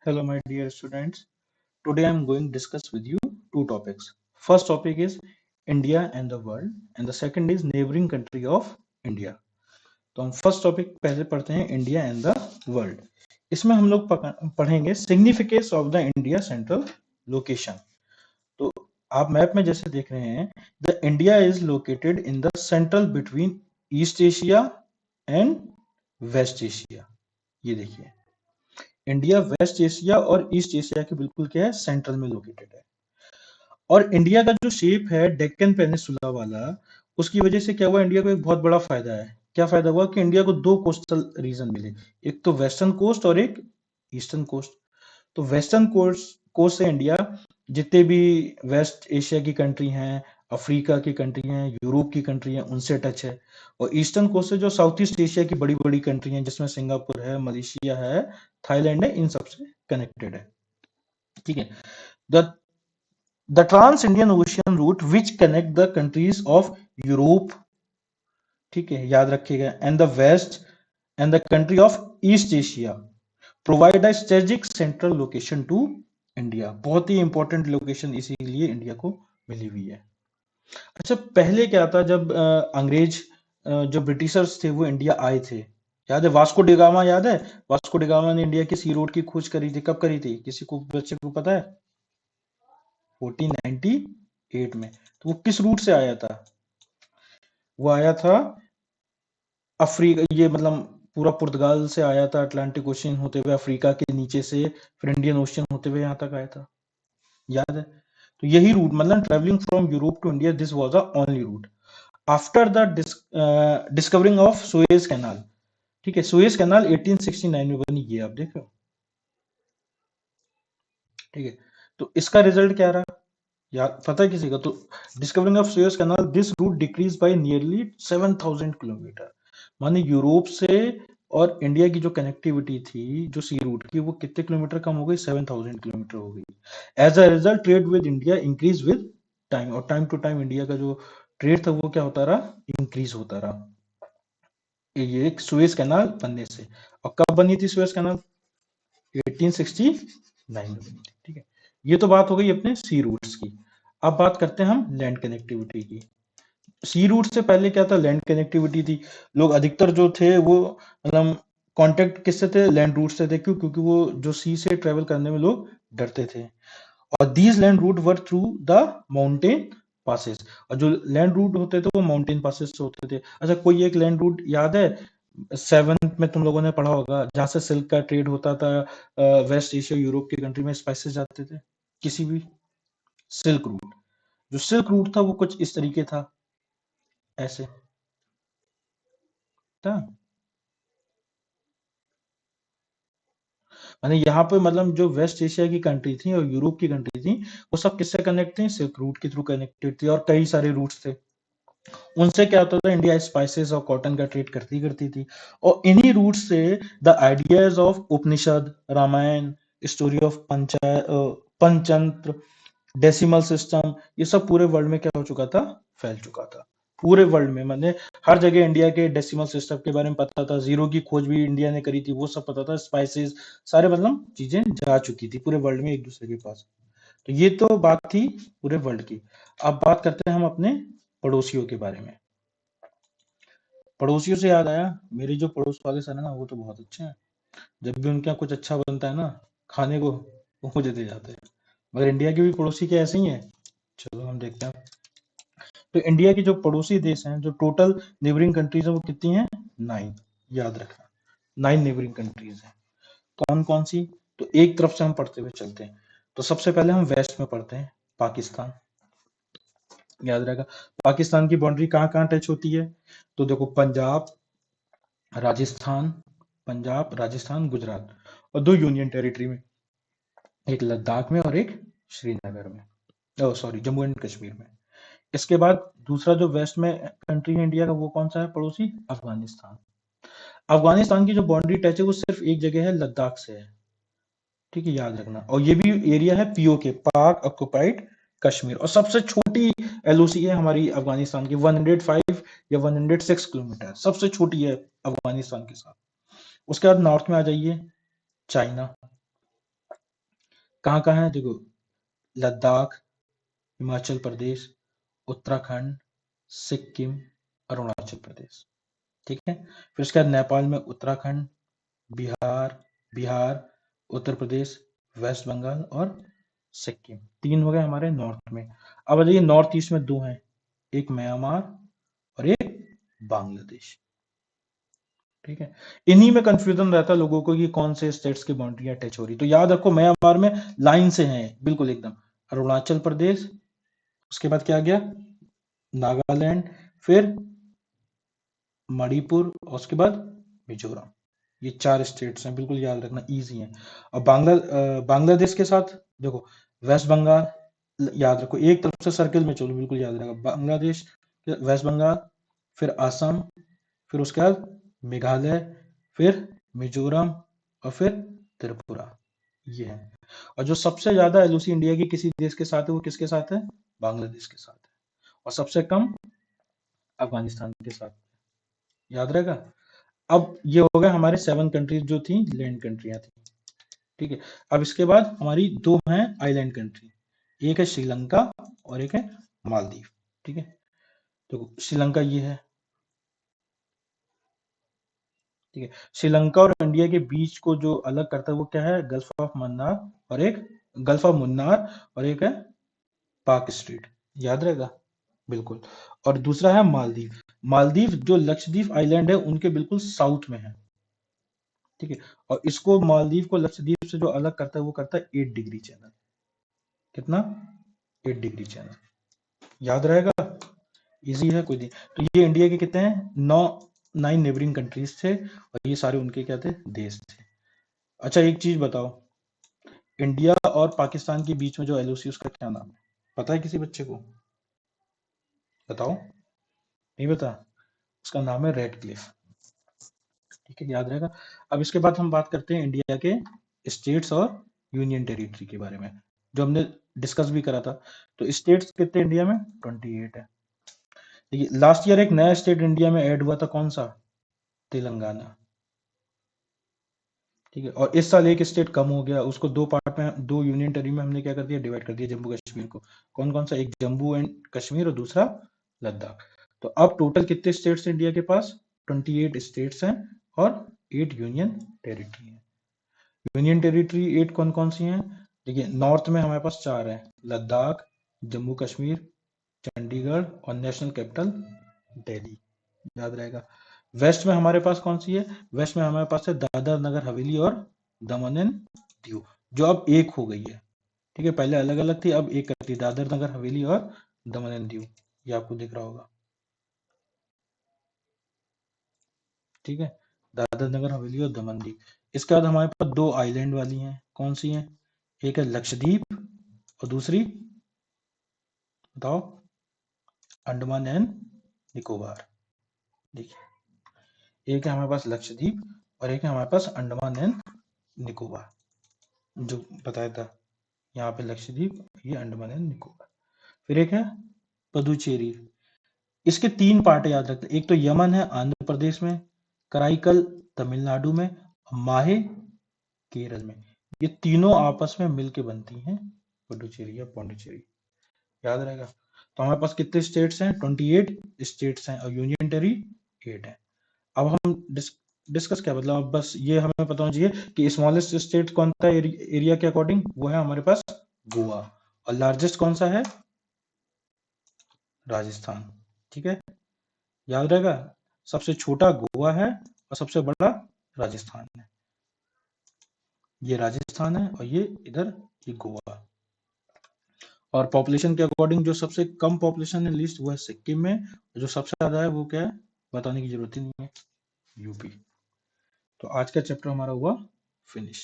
Hello, my dear students. Today I'm going to discuss with you two topics. First topic is India and the world, and the second is neighboring country of India. तो हम first topic पहले पढ़ते हैं India and the world. इसमें हम लोग पढ़ेंगे significance of the India central location. तो आप मैप में जैसे देख रहे हैं, the India is located in the central between east Asia and west Asia. ये देखिए, इंडिया वेस्ट एशिया और ईस्ट एशिया के बिल्कुल क्या है, सेंट्रल में लोकेटेड है. और इंडिया का जो शेप है डेक्कन पेनिनसुला वाला, उसकी वजह से क्या हुआ, इंडिया को एक बहुत बड़ा फायदा है. क्या फायदा हुआ कि इंडिया को दो कोस्टल रीजन मिले, एक तो वेस्टर्न कोस्ट और एक ईस्टर्न कोस्ट. तो वेस्टर्न कोस्ट से इंडिया जितने भी वेस्ट एशिया की कंट्री हैं, अफ्रीका की कंट्री हैं, यूरोप की कंट्री हैं, उनसे टच है. और ईस्टर्न कोस्ट से जो साउथ ईस्ट एशिया की बड़ी बड़ी कंट्री हैं, जिसमें सिंगापुर है, मलेशिया है, थाईलैंड है, इन सबसे कनेक्टेड है. ठीक है. The the trans Indian ocean route which connect the countries of Europe, ठीक है, याद रखिएगा, and the west and the country of east Asia provide a strategic central location to India. बहुत ही इंपॉर्टेंट लोकेशन इसीलिए इंडिया को मिली हुई है. अच्छा, पहले क्या था, जब अंग्रेज जो ब्रिटिशर्स थे वो इंडिया आए थे, याद है वास्को डिगामा, याद है वास्को डिगामा ने इंडिया की सी रोड की खोज करी थी. कब करी थी, किसी को बच्चे को पता है? 1498 में. तो वो किस रूट से आया था? वो आया था अफ्रीका, ये मतलब पूरा पुर्तगाल से आया था, अटलांटिक ओशियन होते हुए अफ्रीका के नीचे से फिर इंडियन ओशियन होते हुए यहाँ तक आया था. याद है? तो यही रूट, मतलब travelling from Europe to India, this was the only route after the discovering of Suez canal. ठीक है, सुएज कैनाल 1869 में बनी, ये आप देख रहे हो. ठीक है, तो इसका रिजल्ट क्या रहा, याद पता है किसी का? तो discovering of Suez canal, this route decrease by nearly 7000 kilometre. माने यूरोप से और इंडिया की जो कनेक्टिविटी थी, जो सी रूट की, वो कितने किलोमीटर कम हो गई? 7000 किलोमीटर हो गई. As a result trade with India increase with time, और टाइम टू टाइम इंडिया का जो ट्रेड था वो क्या होता रहा, इंक्रीज होता रहा. ये एक सुएज कैनाल बनने से. और कब बनी थी सुएज कैनाल? 1869 में बनी थी. ठीक है, ये तो बात हो गई अपने सी रूट्स की. अब बात करते हैं हम लैंड कनेक्टिविटी की. सी रूट से पहले क्या था, लैंड कनेक्टिविटी थी. लोग अधिकतर जो थे वो मतलब कांटेक्ट किससे थे? लैंड रूट से थे. क्यों? क्योंकि वो जो सी से ट्रेवल करने में लोग डरते थे. और these land route were through the mountain passes. और जो लैंड रूट होते थे वो माउंटेन पासेस से होते थे. अच्छा, कोई एक लैंड रूट याद है, सेवन्थ में तुम लोगों ने पढ़ा होगा, जहां से सिल्क का ट्रेड होता था, वेस्ट एशिया यूरोप की कंट्री में स्पाइसेस जाते थे, किसी भी सिल्क रूट. जो सिल्क रूट था वो कुछ इस तरीके था, ऐसे था. माने यहाँ पे मतलब जो वेस्ट एशिया की कंट्री थी और यूरोप की कंट्री थी, वो सब किससे कनेक्ट थी? सिल्क रूट के थ्रू कनेक्टेड थी. और कई सारे रूट्स थे, उनसे क्या होता था, इंडिया स्पाइसेस और कॉटन का ट्रेड करती करती थी. और इन्हीं रूट से the ideas of Upanishad, Ramayana, story of Panchatantra, decimal system, ये सब पूरे वर्ल्ड में क्या हो चुका था, फैल चुका था. पूरे वर्ल्ड में, मैंने हर जगह इंडिया के डेसिमल सिस्टम के बारे में पता था. जीरो की खोज भी इंडिया ने करी थी, वो सब पता था. स्पाइसेस, सारे मतलब चीजें जा चुकी थी पूरे वर्ल्ड में एक दूसरे के पास. तो ये तो बात थी पूरे वर्ल्ड की. अब बात करते हैं हम अपने पड़ोसियों के बारे में. पड़ोसियों से याद आया, मेरे जो पड़ोस वाले सर है ना, वो तो बहुत अच्छे हैं. जब भी उनके यहाँ कुछ अच्छा बनता है ना खाने को, वो मुझे दे जाते हैं. मगर इंडिया के भी पड़ोसी क्या ऐसे ही हैं? चलो हम देखते हैं. तो इंडिया के जो पड़ोसी देश हैं, जो टोटल नेबरिंग कंट्रीज है, वो कितनी हैं? 9. याद रखना, 9 नेबरिंग कंट्रीज हैं. कौन कौन सी? तो एक तरफ से हम पढ़ते हुए चलते हैं. तो सबसे पहले हम वेस्ट में पढ़ते हैं, पाकिस्तान. याद रहेगा, पाकिस्तान की बाउंड्री कहाँ कहाँ टच होती है? तो देखो, राजस्थान पंजाब, राजस्थान, गुजरात, और दो यूनियन टेरिटरी में, एक लद्दाख में और एक श्रीनगर में, ओ सॉरी, जम्मू एंड कश्मीर में. इसके बाद दूसरा जो वेस्ट में कंट्री है इंडिया का, वो कौन सा है पड़ोसी? अफगानिस्तान. अफगानिस्तान की जो बाउंड्री टच है वो सिर्फ एक जगह है, लद्दाख से है. ठीक है, याद रखना. और ये भी एरिया है पीओके, पाक ऑक्युपाइड कश्मीर. और सबसे छोटी एलओसी है हमारी अफगानिस्तान की, 105 या 106 किलोमीटर, सबसे छोटी है अफगानिस्तान के साथ. उसके बाद नॉर्थ में आ जाइए, चाइना. कहाँ कहाँ है देखो, लद्दाख, हिमाचल प्रदेश, उत्तराखंड, सिक्किम, अरुणाचल प्रदेश। ठीक है, फिर उसके बाद नेपाल में उत्तराखंड, बिहार, उत्तर प्रदेश, वेस्ट बंगाल और सिक्किम। 3 हो गए हमारे नॉर्थ में। अब बताइए नॉर्थ ईस्ट में 2 हैं, एक म्यांमार और एक बांग्लादेश। ठीक है, इन्हीं में कंफ्यूजन रहता है लोगों को कि कौन से स्टेट्स की बाउंड्री टच हो रही। तो याद रखो म्यांमार में लाइन से हैं बिल्कुल एकदम, अरुणाचल प्रदेश, उसके बाद क्या आ गया नागालैंड, फिर मणिपुर और उसके बाद मिजोरम। ये 4 स्टेट्स हैं, बिल्कुल याद रखना, इजी है। और बांग्लादेश के साथ देखो, वेस्ट बंगाल, याद रखो एक तरफ से सर्किल में चलो, बिल्कुल याद रखो, बांग्लादेश, वेस्ट बंगाल, फिर असम, फिर उसके बाद मेघालय, फिर मिजोरम और फिर त्रिपुरा। ये है। और जो सबसे ज्यादा एलओसी इंडिया की किसी देश के साथ है वो किसके साथ है, बांग्लादेश के साथ है, और सबसे कम अफगानिस्तान के साथ। याद रहेगा। अब ये हो गया हमारे 7 कंट्रीज जो थी लैंड कंट्रियां थी। ठीक है, अब इसके बाद हमारी 2 हैं आइलैंड कंट्री, एक है श्रीलंका और एक है मालदीव। ठीक है, तो श्रीलंका ये है। ठीक है, श्रीलंका और इंडिया के बीच को जो अलग करता है वो क्या है, गल्फ ऑफ मन्नार और एक गल्फ ऑफ मुन्नार और एक है पाक स्ट्रीट। याद रहेगा, बिल्कुल। और दूसरा है मालदीव। मालदीव जो लक्षद्वीप आइलैंड है उनके बिल्कुल साउथ में है। ठीक है, और इसको मालदीव को लक्षद्वीप से जो अलग करता है वो करता है 8 डिग्री चैनल। कितना, 8 डिग्री चैनल। याद रहेगा, इजी है, कोई नहीं। तो ये इंडिया के कितने हैं, 9 नेबरिंग कंट्रीज थे और ये सारे उनके क्या थे, देश थे। अच्छा एक चीज बताओ, इंडिया और पाकिस्तान के बीच में जो एलओसी उसका क्या नाम है, पता है किसी बच्चे को, बताओ, नहीं पता, उसका नाम है रेड क्लिफ। ठीक है, याद रहेगा। अब इसके बाद हम बात करते हैं इंडिया के स्टेट्स और यूनियन टेरिटरी के बारे में, जो हमने डिस्कस भी करा था। तो स्टेट्स कितने इंडिया में, 28 है। देखिए लास्ट ईयर एक नया स्टेट इंडिया में ऐड हुआ था, कौन सा, तेलंगाना। ठीक है, और इस साल एक स्टेट कम हो गया, उसको 2 पार्ट में, 2 यूनियन टेरिटरी में हमने क्या कर दिया, डिवाइड कर दिया, जम्मू कश्मीर को। कौन कौन सा, एक जम्मू एंड कश्मीर और दूसरा लद्दाख। तो अब टोटल कितने स्टेट्स इंडिया के पास, 28 स्टेट्स हैं और 8 यूनियन टेरिटरी है। यूनियन टेरिटरी 8 कौन कौन सी हैं, देखिए नॉर्थ में हमारे पास 4 है, लद्दाख, जम्मू कश्मीर, चंडीगढ़ और नेशनल कैपिटल दिल्ली। याद रहेगा। वेस्ट में हमारे पास कौन सी है, वेस्ट में हमारे पास है दादर नगर हवेली और दमन एंड दीव, जो अब एक हो गई है। ठीक है, पहले अलग अलग थी, अब एक कर दी, दादर नगर हवेली और दमन एंड दीव। ये आपको दिख रहा होगा। ठीक है, दादर नगर हवेली और दमन दीव। इसके बाद हमारे पास 2 आइलैंड वाली हैं, कौन सी हैं, एक है लक्षद्वीप और दूसरी बताओ, अंडमान एंड निकोबार। देखिए एक है हमारे पास लक्षद्वीप और एक है हमारे पास अंडमान एंड निकोबार, जो बताया था, यहाँ पे लक्षद्वीप, ये अंडमान एंड निकोबार। फिर एक है पुदुचेरी। इसके 3 पार्ट याद रखते, एक तो यमन है आंध्र प्रदेश में, कराईकल तमिलनाडु में, माहे केरल में। ये तीनों आपस में मिलके बनती हैं पुडुचेरी या पौंडीचेरी। याद रहेगा। तो हमारे पास कितने स्टेट्स हैं, 28 स्टेट्स हैं और यूनियन टेरी 8 है। अब हम डिस्कस क्या, मतलब अब बस ये हमें पता होना चाहिए कि स्मॉलेस्ट स्टेट कौन सा एरिया के अकॉर्डिंग, वो है हमारे पास गोवा, और लार्जेस्ट कौन सा है, राजस्थान। ठीक है, याद रहेगा, सबसे छोटा गोवा है और सबसे बड़ा राजस्थान है। ये राजस्थान है और ये इधर ये गोवा। और पॉपुलेशन के अकॉर्डिंग जो सबसे कम पॉपुलेशन है लिस्ट वो है सिक्किम में, जो सबसे ज्यादा है वो क्या है, बताने की जरूरत ही नहीं है, यूपी। तो आज का चैप्टर हमारा हुआ फिनिश।